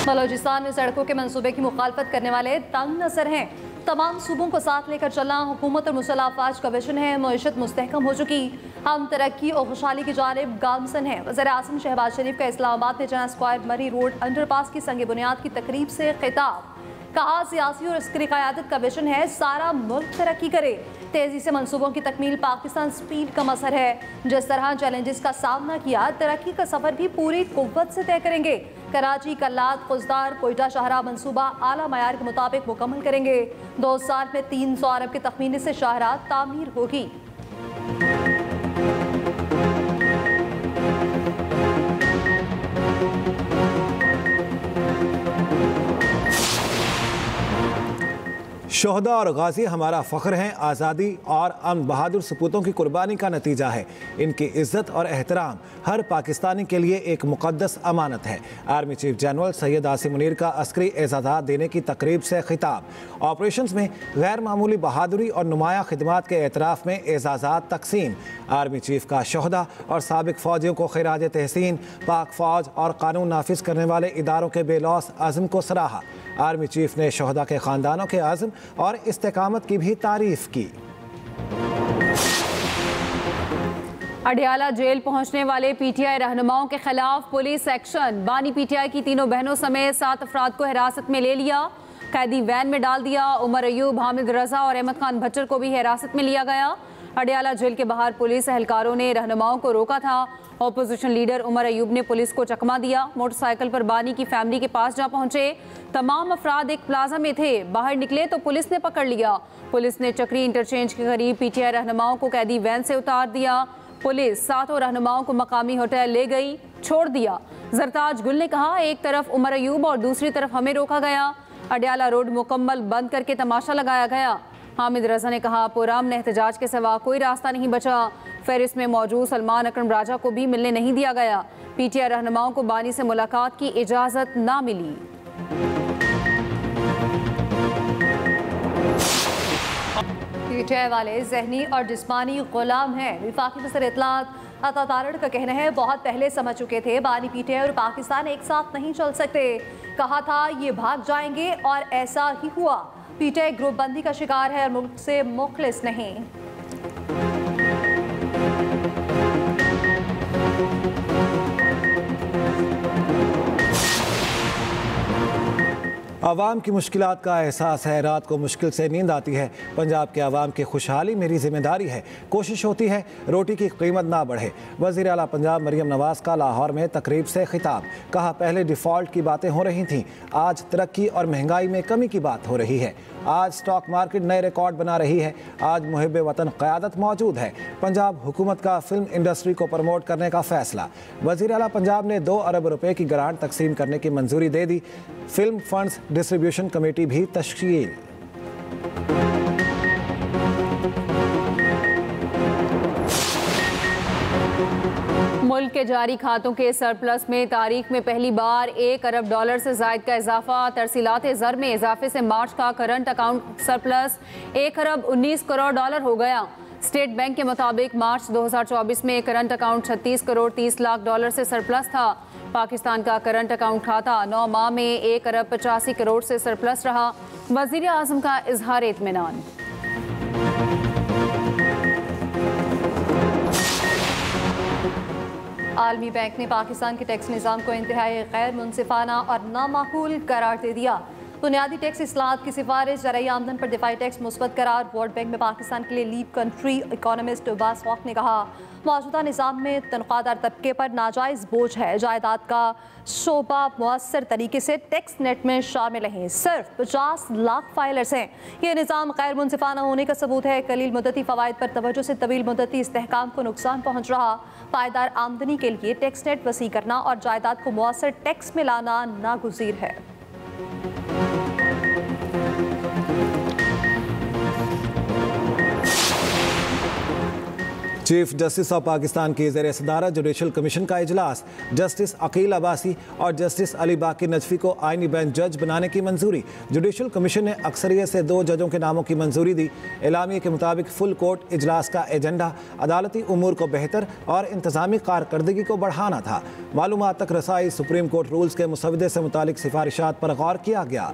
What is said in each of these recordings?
बलोचिस्तान में सड़कों के मंसूबे की मुखालफत करने वाले तंग नजर हैं। तमाम सूबों को साथ लेकर चलना हुकूमत और मुसल्लह अफवाज का विजन है। मईशत मुस्तहकम हो चुकी, हम तरक्की और खुशहाली की जानिब गामसन हैं। वज़ीर आज़म शहबाज शरीफ का इस्लामाबाद में जना स्क्वायर मरी रोड अंडरपास की संग बुनियाद की तकरीब से खिताब। कहा, सियासी और अस्करी क़यादत का विजन है सारा मुल्क तरक्की करे। तेज़ी से मंसूबों की तकमील पाकिस्तान स्पीड का मसर है। जिस तरह चैलेंजेस का सामना किया, तरक्की का सफ़र भी पूरी कुव्वत से तय करेंगे। कराची, कल्लात, खुजदार, कोयटा शाहराह मंसूबा आला मयार के मुताबिक मुकम्मल करेंगे। 2 साल में 300 अरब के तखमीने से शाहराह तामीर होगी। शोहदा और गाजी हमारा फ़ख्र हैं। आज़ादी और अमन बहादुर सपूतों की कुर्बानी का नतीजा है। इनकी इज़्ज़त और एहतराम हर पाकिस्तानी के लिए एक मुक़द्दस अमानत है। Army chief general Syed Asim Munir का अस्करी एजाज़ात देने की तकरीब से खिताब। ऑपरेशंस में गैर मामूली बहादुरी और नुमाया खिदमात के एतराफ़ में एजाज़ात तकसीम। आर्मी चीफ का शोहदा और साबिक फ़ौजियों को खिराज तहसीन। पाक फ़ौज और कानून नाफिज करने वाले इदारों के बेलौस अज़्म को सराहा। आर्मी चीफ ने शोहदा के ख़ानदानों के आज़म और इस्तेकामत की भी तारीफ की। अडियाला जेल पहुंचने वाले पीटीआई रहनुमाओं के खिलाफ पुलिस एक्शन। बानी पीटीआई की 3 बहनों समेत 7 अफराद को हिरासत में ले लिया, कैदी वैन में डाल दिया। उमर अयूब, हामिद रजा और अहमद खान भच्चर को भी हिरासत में लिया गया। अडियाला जेल के बाहर पुलिस एहलकारों ने रहनुमाओं को रोका था। ऑपोजिशन लीडर उमर अयूब ने पुलिस को चकमा दिया। मोटरसाइकिल पर बानी की फैमिली के पास जा पहुंचे। तमाम अफराद एक प्लाजा में थे, बाहर निकले तो पुलिस ने पकड़ लिया। पुलिस ने चक्री इंटरचेंज के करीब पीटीआई रहनुमाओं को कैदी वैन से उतार दिया। पुलिस 7 रहनुमाओं को मकामी होटल ले गई, छोड़ दिया। जरताज गुल ने कहा, एक तरफ उमर अयूब और दूसरी तरफ हमें रोका गया। अडियाला रोड मुकम्मल बंद करके तमाशा लगाया गया। हामिद रजा ने कहा, पुराम ने एहतजाज के सिवा कोई रास्ता नहीं बचा। फेरिस में मौजूद सलमान अकरम राजा को भी मिलने नहीं दिया गया। पीटीआई रहनुमाओं को बानी से मुलाकात की इजाज़त ना मिली। पीटीआई वाले जहनी और जिस्मानी गुलाम हैं। विफाकी वज़ीर इत्तलात अता तारड़ का कहना है, बहुत पहले समझ चुके थे बानी पीटीआई और पाकिस्तान एक साथ नहीं चल सकते। कहा था ये भाग जाएंगे और ऐसा ही हुआ। पीटीआई ग्रुप बंदी का शिकार है और मुल्क से मुखलिस नहीं। आवाम की मुश्किलात का एहसास है, रात को मुश्किल से नींद आती है। पंजाब के आवाम की खुशहाली मेरी जिम्मेदारी है। कोशिश होती है रोटी की कीमत ना बढ़े। वज़ीर आला पंजाब मरियम नवाज़ का लाहौर में तकरीब से खिताब। कहा, पहले डिफ़ॉल्ट की बातें हो रही थीं, आज तरक्की और महंगाई में कमी की बात हो रही है। आज स्टॉक मार्केट नए रिकॉर्ड बना रही है। आज मुहिब वतन क़यादत मौजूद है। पंजाब हुकूमत का फिल्म इंडस्ट्री को प्रमोट करने का फैसला। वज़ीर आला पंजाब ने 2 अरब रुपए की ग्रांट तकसीम करने की मंजूरी दे दी। फिल्म फंड्स डिस्ट्रीब्यूशन कमेटी भी तश्कील। मुल्क के जारी खातों के सरप्लस में तारीख में पहली बार $1 अरब से जायद का इजाफा। तरसीलात ज़र में इजाफे से मार्च का करंट अकाउंट सरप्लस $1 अरब 19 करोड़ हो गया। स्टेट बैंक के मुताबिक मार्च 2024 में करंट अकाउंट $36 करोड़ 30 लाख से सरप्लस था। पाकिस्तान का करंट अकाउंट खाता 9 माह में $1 अरब 85 करोड़ से सरप्लस रहा। वज़ीर आज़म का इजहार इत्मीनान। आलमी बैंक ने पाकिस्तान के टैक्स निज़ाम को इंतहाई गैर मुनसिफाना और नामाकूल करार दे दिया। बुनियादी टैक्स इस्लाहत की सिफारिश, ज़राई आमदन पर दिफाई टैक्स मुस्बत करार। वर्ल्ड बैंक में पाकिस्तान के लिए lead country economist Abbas walk ने कहा, मौजूदा निज़ाम में तनख्वाहदार तबके पर नाजायज़ बोझ है। जायदाद का शोबा मुअस्सर तरीके से टैक्स नेट में शामिल नहीं। सिर्फ 50 लाख फाइलर्स हैं। ये निज़ाम गैर मुनसिफाना होने का सबूत है। कलील मुद्दती फ़वाइद पर तवज्जो से तवील मुद्दती इस्तेहकाम को नुकसान पहुँच रहा। पायदार आमदनी के लिए टैक्स नेट वसी करना और जायदाद को मुअस्सर टैक्स में लाना नागुज़ीर है। चीफ जस्टिस ऑफ पाकिस्तान की ज़ेर सदारत जुडिशल कमीशन का इजलास। जस्टिस अकील अब्बासी और जस्टिस अली बाकी नजफी को आईनी बेंच जज बनाने की मंजूरी। जुडिशल कमीशन ने अक्सरियत से 2 जजों के नामों की मंजूरी दी। एलामिया के मुताबिक फुल कोर्ट इजलास का एजेंडा अदालती उमूर को बेहतर और इंतजामी कारकर्दगी को बढ़ाना था। मालूमात तक रसाई, सुप्रीम कोर्ट रूल्स के मुसवदे से मुतालिक सिफारिशात पर गौर किया गया।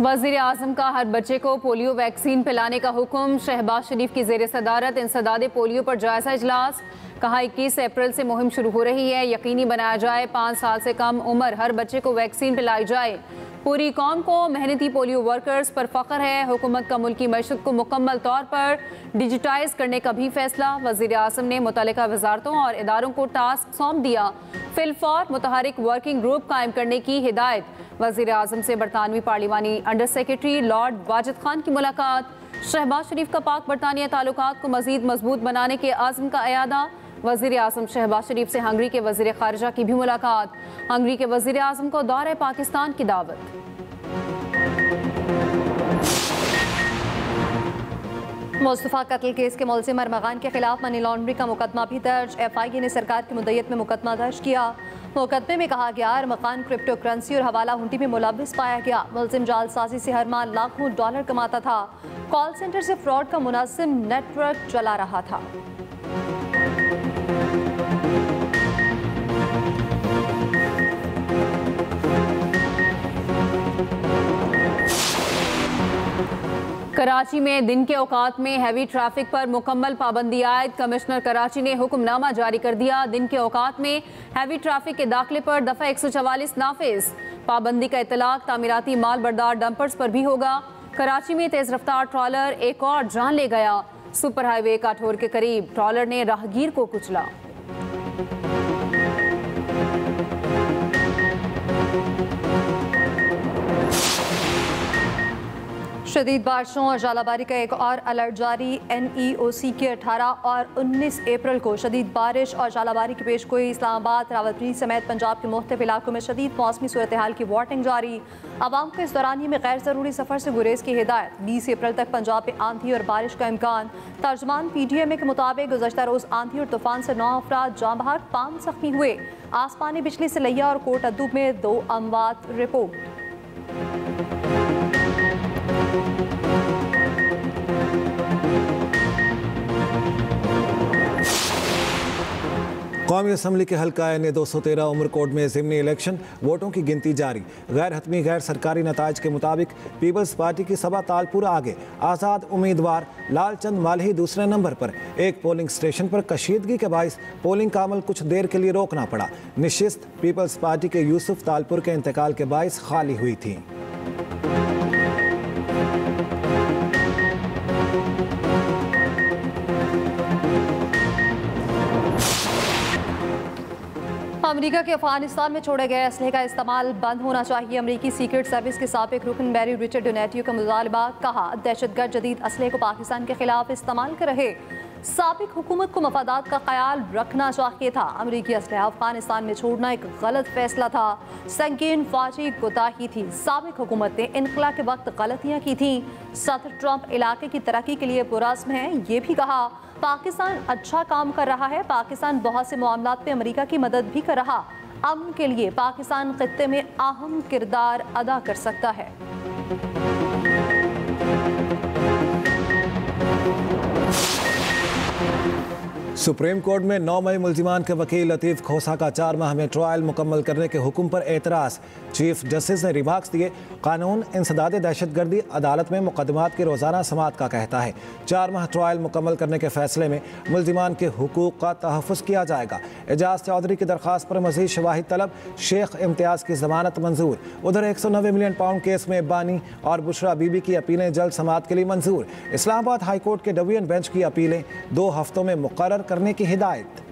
वज़ीर आज़म का हर बच्चे को पोलियो वैक्सीन पिलाने का हुक्म। शहबाज शरीफ की ज़ेर सदारत इंसदादे पोलियो पर जायज़ा इजलास। कहा 21 अप्रैल से मुहिम शुरू हो रही है, यकीनी बनाया जाए 5 साल से कम उम्र हर बच्चे को वैक्सीन पिलाई जाए। पूरी कौम को मेहनती पोलियो वर्कर्स पर फख्र है। हुकूमत का मुल्की मईशत को मुकम्मल तौर पर डिजिटाइज करने का भी फैसला। वज़ीर आज़म ने मुतल्लिका वजारतों और इदारों को टास्क सौंप दिया। फिलफौर मुतहरिक वर्किंग ग्रुप कायम करने की हिदायत। वज़ीर आज़म से बरतानवी पार्लिमानी under secretary lord Wajid Khan की मुलाकात। शहबाज शरीफ का पाक बरतानिया ताल्लुकात को मज़ीद मजबूत बनाने के आज़म का अयादा। वज़ीर आज़म शहबाज शरीफ से हंगरी के वज़ीर ख़ारिजा की भी मुलाकात। हंगरी के वज़ीर आज़म को दौरे पाकिस्तान की दावत। मुस्तफ़ा कत्ल केस के मुलज़िम अरमगान के खिलाफ मनी लॉन्ड्रिंग का मुकदमा भी दर्ज। FIA ने सरकार की मुद्दत में मुकदमा दर्ज किया। मुकदमे में कहा गया अरमगान क्रिप्टो करेंसी और हवाला हुंडी में मुलव्विस पाया गया। मुलज़िम जालसाजी से हर माह लाखों डॉलर कमाता था। कॉल सेंटर से फ्रॉड का मुनासिब नेटवर्क चला रहा था। कराची में दिन के औकात में हैवी ट्रैफिक पर मुकम्मल पाबंदी आयद। कमिश्नर कराची ने हुक्मनामा जारी कर दिया। दिन के औकात में हैवी ट्रैफिक के दाखिले पर दफ़ा 144 नाफिज। पाबंदी का इतलाक तामीराती माल बरदार डंपर्स पर भी होगा। कराची में तेज रफ्तार ट्रॉलर एक और जान ले गया। सुपर हाईवे काठोर के करीब ट्रॉलर ने राहगीर को कुचला। शदीद बारिशों और जालाबारी का एक और अलर्ट जारी। NEOC के 18 और 19 अप्रैल को शदीद बारिश और जालाबारी की पेशगोई। इस्लामाबाद, रावलपिंडी समेत पंजाब के मुख्तलिफ इलाकों में शदीद मौसमी सूरत हाल की वार्निंग जारी। आवाम को इस दौरानिए में गैर ज़रूरी सफ़र से गुरेज की हिदायत। 20 अप्रैल तक पंजाब में आंधी और बारिश का इम्कान। तर्जमान PTMA के मुताबिक गुज़श्ता रोज़ आंधी और तूफान से 9 अफराद जाँ बहक, 5 ज़ख्मी हुए। आसमानी बिजली से लिया और कोट अद्दूब में 2 अमवात रिपोर्ट। कौमी असम्बली के हल्का NA 213 उमरकोट में ज़िमनी इलेक्शन। वोटों की गिनती जारी। गैर हतमी गैर सरकारी नताज के मुताबिक पीपल्स पार्टी की सबा तालपुर आगे। आज़ाद उम्मीदवार लालचंद मालही दूसरे नंबर पर। एक पोलिंग स्टेशन पर कशीदगी के बाइस पोलिंग का अमल कुछ देर के लिए रोकना पड़ा। निशिस्त पीपल्स पार्टी के यूसुफ तालपुर के इंतकाल के बाइस खाली हुई थी। अमेरिका के अफगानिस्तान में छोड़े गए असलहे का इस्तेमाल बंद होना चाहिए। अमेरिकी सीक्रेट सर्विस के साबिक रुकन बैरी रिचर्ड डोनेटियो का मुतालबा। कहा दहशतगर्द जदीद असलहे को पाकिस्तान के खिलाफ इस्तेमाल कर रहे। साबिक हुकूमत को मफादात का ख्याल रखना चाहिए था। अमेरिकी असलहा अफगानिस्तान में छोड़ना एक गलत फैसला था। संगीन फौजी कोताही थी। साबिक हुकूमत ने इनकला के वक्त गलतियाँ की थी। सदर ट्रंप इलाके की तरक्की के लिए पुरज़्म है। ये भी कहा पाकिस्तान अच्छा काम कर रहा है। पाकिस्तान बहुत से मामलात में अमेरिका की मदद भी कर रहा। अमन के लिए पाकिस्तान खित्ते में अहम किरदार अदा कर सकता है। सुप्रीम कोर्ट में 9 मई मुल्जिमान के वकील लतीफ़ खोसा का 4 माह में ट्रायल मुकम्मल करने के हुक्म पर एतराज़। चीफ जस्टिस ने रिमार्क्स दिए। कानून इंसदाद दहशतगर्दी अदालत में मुकदमात की रोज़ाना समाअत का कहता है 4 माह ट्रायल मुकम्मल करने के फैसले में मुल्जिमान के हुकूक का तहफ़्फ़ुज़ किया जाएगा। एजाज चौधरी की दरख्वास्त पर मज़ीद शवाहिद तलब। शेख इम्तियाज़ की ज़मानत मंजूर। उधर 190 मिलियन पाउंड केस में बानी और बुशरा बीबी की अपीलें जल्द समाअत के लिए मंजूर। इस्लामाबाद हाई कोर्ट के डिवीजन बेंच की अपीलें 2 हफ्तों में मुकर्रर करने की हिदायत।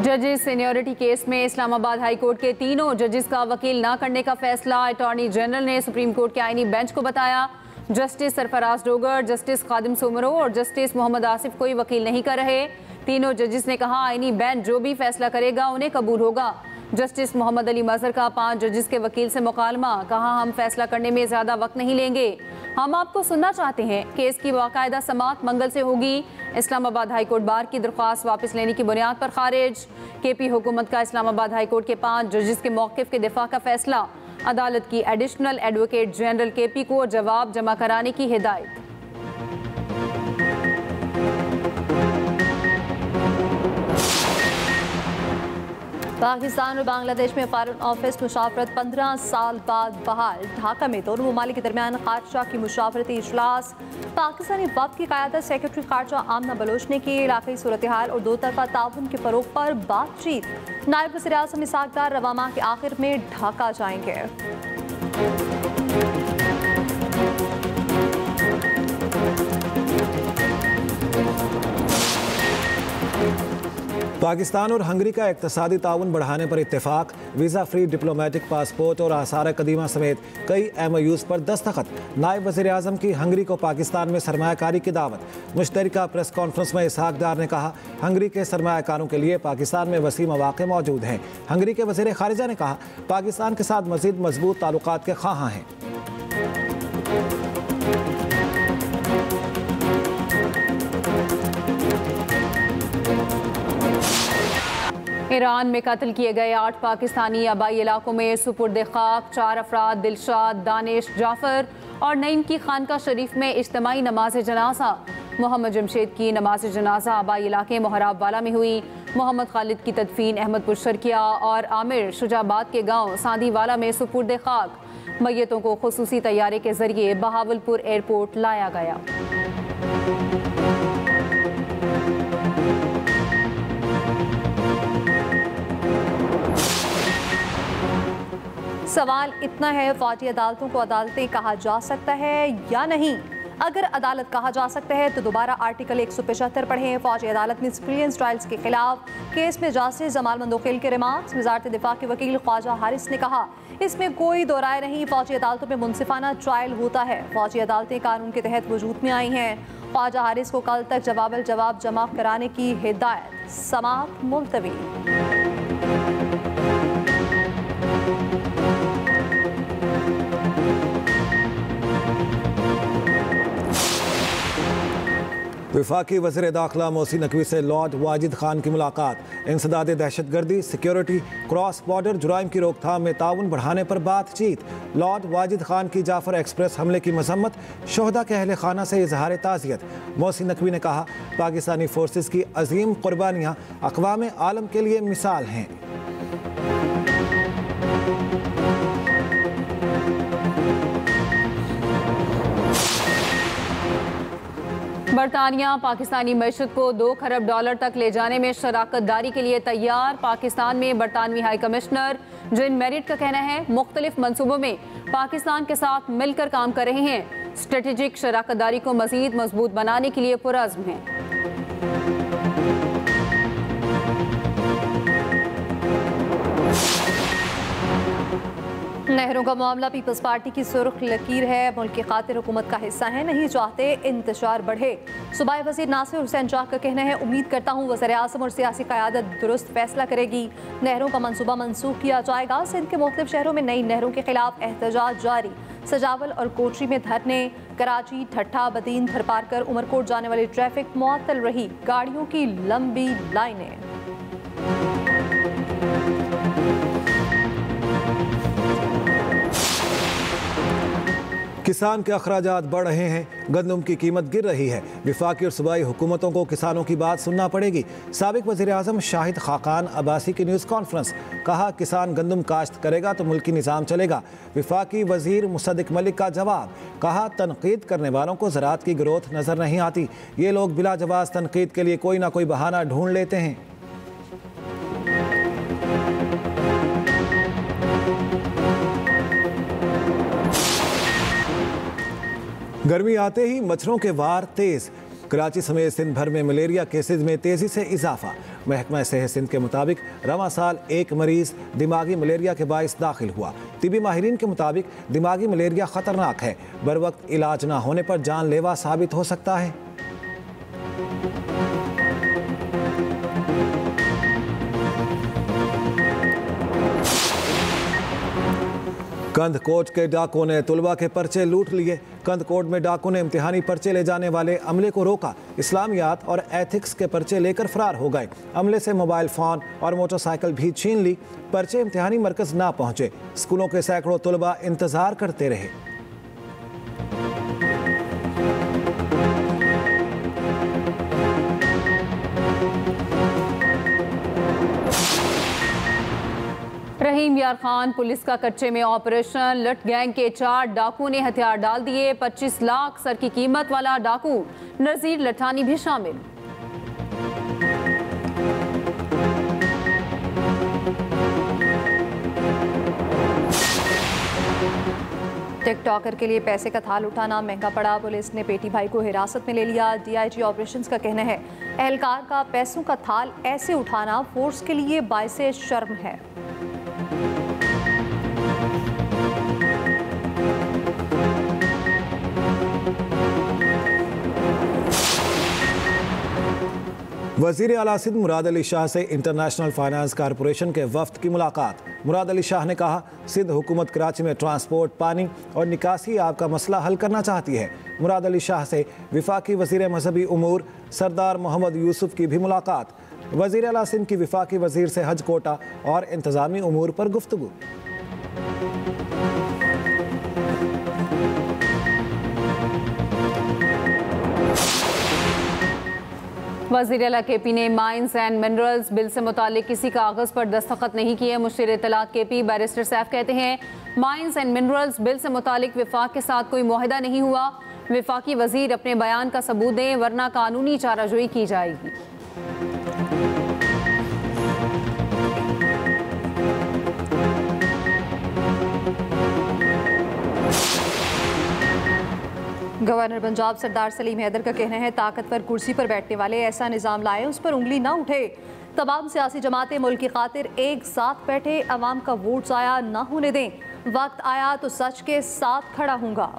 जजेस सीनियरिटी केस में इस्लामाबाद हाई कोर्ट के तीनों जजेस का वकील न करने का फैसला। अटॉर्नी जनरल ने सुप्रीम कोर्ट के आईनी बेंच को बताया। जस्टिस सरफराज डोगर, जस्टिस कादिम सोमरो और जस्टिस मोहम्मद आसिफ कोई वकील नहीं कर रहे। तीनों जजेस ने कहा आईनी बेंच जो भी फैसला करेगा उन्हें कबूल होगा। जस्टिस मोहम्मद अली मजहर का 5 जजेस के वकील से मुकालमा, कहा हम फैसला करने में ज़्यादा वक्त नहीं लेंगे, हम आपको सुनना चाहते हैं। केस की बाकायदा समाअत मंगल से होगी। इस्लामाबाद हाईकोर्ट बार की दरख्वास्त वापस लेने की बुनियाद पर खारिज। केपी हुकूमत का इस्लामाबाद हाईकोर्ट के 5 जजेस के मौक़िफ़ के दिफा का फैसला। अदालत की एडिशनल एडवोकेट जनरल केपी को जवाब जमा कराने की हिदायत। पाकिस्तान और बांग्लादेश में फॉरेन ऑफिस मुशावरत 15 साल बाद बहाल। ढाका में दोनों ममालिक के दरमियान खारजा की मुशावरती इजलास। पाकिस्तानी वफ़द की क़यादत सेक्रेटरी खारजा आमना बलोच ने की। इलाक़ाई सूरत हाल और दो तरफ़ा ताउन के फ़रोग़ पर बातचीत। नायब वज़ीर आज़म इसहाक़ डार रवा माह के आखिर में ढाका जाएंगे। पाकिस्तान और हंगरी का इक़्तिसादी ताउन बढ़ाने पर इत्तेफाक। वीज़ा फ्री डिप्लोमेटिक पासपोर्ट और आसार कदीमा समेत कई MOUs पर दस्तखत। नायब वज़ीर आज़म की हंगरी को पाकिस्तान में सरमायाकारी की दावत। मुश्तरका प्रेस कॉन्फ्रेंस में इसहाक़ डार ने कहा हंगरी के सरमायाकारों के लिए पाकिस्तान में वसी मौक़े मौजूद हैं। हंगरी के वज़ीर ख़ारिजा ने कहा पाकिस्तान के साथ मज़ीद मजबूत ताल्लुकात के ख़्वाहां हैं। ईरान में कत्ल किए गए 8 पाकिस्तानी आबाई इलाकों में सुपुर्द खाक 4 अफराद दिलशाद, दानिश, जाफ़र और नईम की खानका शरीफ में इज्तिमाई नमाज जनाजा। मोहम्मद जमशेद की नमाज जनाजा आबाई इलाके मोहराब वाला में हुई। मोहम्मद खालिद की तदफीन अहमदपुर शर्किया और आमिर शुजाबाद के गांव सांदी वाला में सुपुर्द खाक। मैयतों को खुसूसी तैयारे के जरिए बहावलपुर एयरपोर्ट लाया गया। सवाल इतना है, फौजी अदालतों को अदालतें कहा जा सकता है या नहीं? अगर अदालत कहा जा सकता है तो दोबारा आर्टिकल 175 पढ़ें। फौजी अदालत में सिविलियन ट्रायल्स के खिलाफ केस में जस्टिस जमाल मंदोखिल के रिमार्क्स। वज़ारत दिफा के वकील ख्वाजा हारिस ने कहा इसमें कोई दो राय नहीं, फौजी अदालतों में मुनसिफाना ट्रायल होता है। फौजी अदालतें कानून के तहत वजूद में आई हैं। ख्वाजा हारिस को कल तक जवाब जमा कराने की हिदायत। समाअत मुलतवी। वफाकी वज़ीर दाखिला मोहसिन नकवी से लॉर्ड वाजिद खान की मुलाकात। इंसदाद दहशतगर्दी, सिक्योरिटी, क्रॉस बॉर्डर जुराइम की रोकथाम में ताउन बढ़ाने पर बातचीत। लॉर्ड वाजिद खान की जाफर एक्सप्रेस हमले की मजम्मत। शोहदा के अहले खाना से इजहार ताज़ियत। मोहसिन नकवी ने कहा पाकिस्तानी फोर्सेस की अजीम कुर्बानियाँ अक़वाम आलम के लिए मिसाल हैं। बरतानिया पाकिस्तानी मईशत को $2 खरब तक ले जाने में शराकत दारी के लिए तैयार। पाकिस्तान में बरतानवी हाई कमिश्नर जिन मेरिट का कहना है मुख्तलिफ मनसूबों में पाकिस्तान के साथ मिलकर काम कर रहे हैं। स्ट्रेटेजिक शराकत दारी को मजीद मजबूत बनाने के लिए पुरअज़्म हैं। नहरों का मामला पीपल्स पार्टी की सुर्ख लकीर है। मुल्क की खातिर हुकूमत का हिस्सा है, नहीं चाहते इंतशार बढ़े। सूबाई वज़ीर नासिर हुसैन शाह का कहना है उम्मीद करता हूँ वज़ीर आज़म और सियासी क़यादत दुरुस्त फैसला करेगी। नहरों का मनसूबा मनसूख किया जाएगा। सिंध के मुख्तलिफ शहरों में नई नहरों के खिलाफ एहतजाज जारी। सजावल और कोटरी में धरने। कराची, ठट्ठा, बदीन, थरपारकर, उमरकोट जाने वाली ट्रैफिक मुअत्तल रही। गाड़ियों की लंबी लाइनें। किसान के अखराजात बढ़ रहे हैं, गंदम की कीमत गिर रही है। वफाकी और सूबाई हुकूमतों को किसानों की बात सुनना पड़ेगी। साबिक वज़ीर आज़म शाहिद खाकान अब्बासी की न्यूज़ कॉन्फ्रेंस। कहा किसान गंदम काश्त करेगा तो मुल्की निज़ाम चलेगा। वफाकी वज़ीर मुसद्दिक मलिक का जवाब। कहा तनकीद करने वालों को ज़राअत की ग्रोथ नज़र नहीं आती। ये लोग बिला जवाज़ तनकीद के लिए कोई ना कोई बहाना ढूंढ लेते हैं। गर्मी आते ही मच्छरों के वार तेज। कराची समेत सिंध भर में मलेरिया केसेज में तेजी से इजाफा। महकमा सेहत सिंध के मुताबिक रवां साल एक मरीज दिमागी मलेरिया के बाइस दाखिल हुआ। तिबी माहिरीन के मुताबिक दिमागी मलेरिया खतरनाक है, बर वक्त इलाज ना होने पर जानलेवा साबित हो सकता है। कंदकोट के डाकुओं ने तुलबा के पर्चे लूट लिए। कंदकोट में डाकुओं ने इम्तिहानी पर्चे ले जाने वाले अमले को रोका। इस्लामियात और एथिक्स के पर्चे लेकर फरार हो गए। अमले से मोबाइल फ़ोन और मोटरसाइकिल भी छीन ली। पर्चे इम्तिहानी मरकज़ ना पहुंचे। स्कूलों के सैकड़ों तुलबा इंतज़ार करते रहे। रहीम यार खान पुलिस का कच्चे में ऑपरेशन। लट गैंग के 4 डाकू ने हथियार डाल दिए। 25 लाख सर की कीमत वाला डाकू नज़ीर लठानी भी शामिल। टिकटॉकर के लिए पैसे का थाल उठाना महंगा पड़ा। पुलिस ने पेटी भाई को हिरासत में ले लिया। डीआईजी ऑपरेशंस का कहना है एहलकार का पैसों का थाल ऐसे उठाना फोर्स के लिए बाइसे शर्म है। वज़ीर आला सिंध मुराद अली शाह से इंटरनेशनल फाइनेंस कॉरपोरेशन के वफ्द की मुलाकात। मुराद अली शाह ने कहा सिंध हुकूमत कराची में ट्रांसपोर्ट, पानी और निकासी आब का मसला हल करना चाहती है। मुराद अली शाह से विफाकी वज़ीर मजहबी उमूर सरदार मोहम्मद यूसुफ की भी मुलाकात। वज़ीर आला सिंध की विफाकी वज़ीर से हज कोटा और इंतज़ामी उमूर पर गुफ्तगू। वज़ीर आला केपी ने माइंस एंड मिनरल्स बिल से मुतालिक किसी कागज़ पर दस्तखत नहीं किए। मुशीर इत्तलात केपी बैरिस्टर सैफ कहते हैं माइंस एंड मिनरल्स बिल से मुतालिक विफाक के साथ कोई मुआहदा नहीं हुआ। विफाकी वज़ीर अपने बयान का सबूत दें वरना कानूनी चाराजोई की जाएगी। गवर्नर पंजाब सरदार सलीम हैदर का कहना है ताकतवर कुर्सी पर बैठने वाले ऐसा निज़ाम लाए उस पर उंगली ना उठे। तमाम सियासी जमातें मुल्क की खातिर एक साथ बैठे, अवाम का वोट ज़ाया ना होने दें। वक्त आया तो सच के साथ खड़ा हूँगा।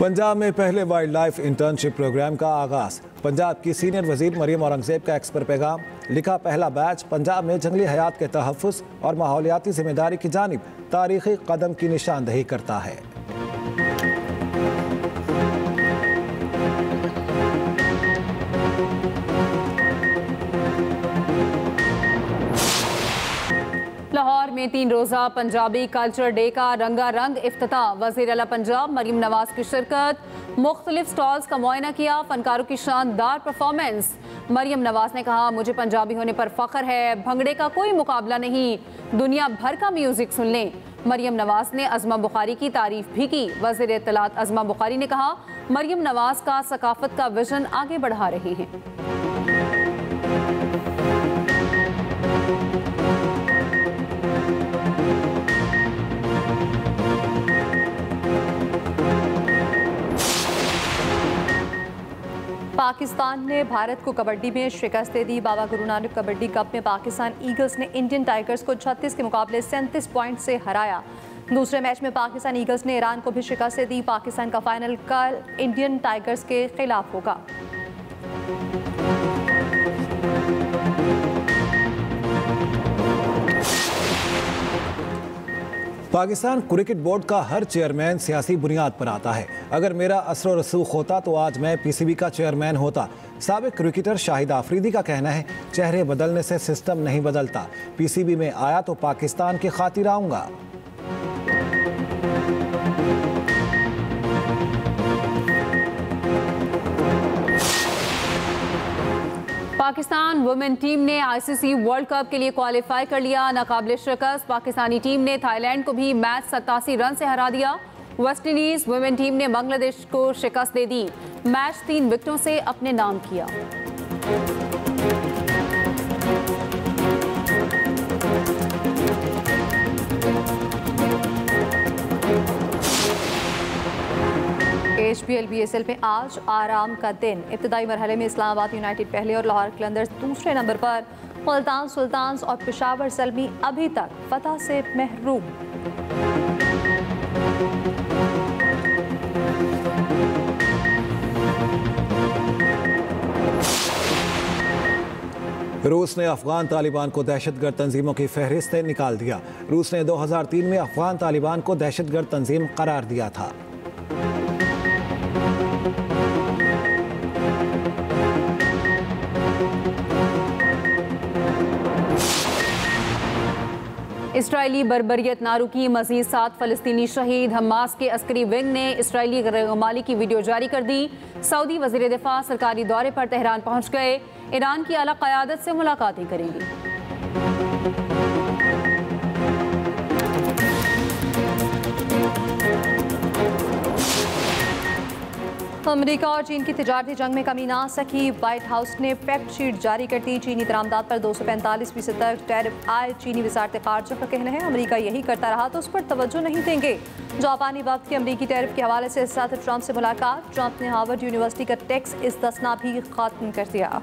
पंजाब में पहले वाइल्ड लाइफ इंटर्नशिप प्रोग्राम का आगाज। पंजाब की सीनियर वजीर मरियम औरंगजेब का एक्स पर पैगाम लिखा पहला बैच पंजाब में जंगली हयात के तहफ़्फ़ुज़ और माहौलियाती जिम्मेदारी की जानिब तारीखी कदम की निशानदही करता है। लाहौर में 3 रोज़ा पंजाबी कल्चर डे का रंगारंग इफ्तिताह। वज़ीर आला पंजाब मरियम नवाज की शिरकत। मुख्तलिफ स्टॉल्स का मुआयना किया। फनकारों की शानदार परफॉर्मेंस। मरियम नवाज ने कहा मुझे पंजाबी होने पर फ़ख्र है, भंगड़े का कोई मुकाबला नहीं, दुनिया भर का म्यूज़िक सुन लें। मरियम नवाज ने अज़मा बुखारी की तारीफ भी की। वज़ीर इत्तलात अज़मा बुखारी ने कहा मरियम नवाज का सकाफत का विजन आगे बढ़ा रहे हैं। पाकिस्तान ने भारत को कबड्डी में शिकस्त दे दी। बाबा गुरु नानक कबड्डी कप में पाकिस्तान ईगल्स ने इंडियन टाइगर्स को 36 के मुकाबले 37 पॉइंट से हराया। दूसरे मैच में पाकिस्तान ईगल्स ने ईरान को भी शिकस्त दी। पाकिस्तान का फाइनल कल इंडियन टाइगर्स के खिलाफ होगा। पाकिस्तान क्रिकेट बोर्ड का हर चेयरमैन सियासी बुनियाद पर आता है। अगर मेरा असर रसूख होता तो आज मैं पीसीबी का चेयरमैन होता। साबिक क्रिकेटर शाहिद आफरीदी का कहना है चेहरे बदलने से सिस्टम नहीं बदलता। पीसीबी में आया तो पाकिस्तान की खातिर आऊंगा। पाकिस्तान वुमेन टीम ने आईसीसी वर्ल्ड कप के लिए क्वालिफाई कर लिया। नाकाबिले शिकस्त पाकिस्तानी टीम ने थाईलैंड को भी मैच 87 रन से हरा दिया। वेस्ट इंडीज वुमेन टीम ने बांग्लादेश को शिकस्त दे दी। मैच 3 विकेटों से अपने नाम किया। HPL BSL में आज आराम का दिन। इब्तदाई मरहले में इस्लामाबाद यूनाइटेड पहले और लाहौर कलंदर्स दूसरे नंबर पर। मुल्तान सुल्तान्स और पेशावर सलमी अभी तक फतह से महरूम। रूस ने अफगान तालिबान को दहशतगर्द तंजीमों की फहरिस्त से निकाल दिया। रूस ने 2003 में अफगान तालिबान को दहशतगर्द तंजीम करार दिया था। इसराइली बर्बरियत ना रुकी, मजीद 7 फलस्तीनी शहीद। हमास के अस्करी विंग ने इसराइली गैरमाली की वीडियो जारी कर दी। सऊदी वज़ीर दिफा सरकारी दौरे पर तेहरान पहुंच गए। ईरान की आला क़यादत से मुलाकातें करेंगी। अमेरिका और चीन की तिजारती जंग में कमी ना सकी। व्हाइट हाउस ने फैक्ट शीट जारी कर दी। चीनी दरामदात पर 245% तक टैरिफ आए। चीनी वज़ारत ख़ारजा का कहना है अमेरिका यही करता रहा तो उस पर तवज्जो नहीं देंगे। जापानी वक्त के अमेरिकी टैरिफ के हवाले से सदर ट्रंप से मुलाकात। ट्रंप ने हार्वर्ड यूनिवर्सिटी का टैक्स इस्तना भी खत्म कर दिया।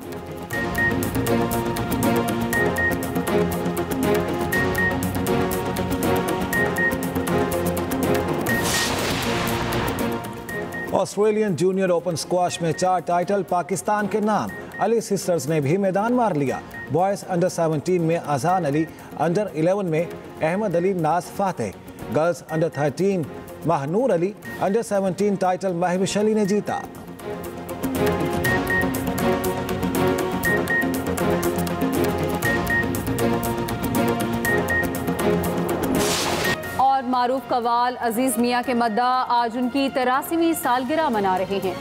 ऑस्ट्रेलियन जूनियर ओपन स्क्वाश में 4 टाइटल पाकिस्तान के नाम। अली सिस्टर्स ने भी मैदान मार लिया। बॉयज अंडर 17 में अजान अली, अंडर 11 में Ahmad Ali Naz Fateh. Girls under 13 Mahnoor Ali, under 17 title Mahvish Ali ने जीता। मारूफ कवाल अजीज मियां के मद्दा आज उनकी 83वीं सालगिरह मना रहे हैं।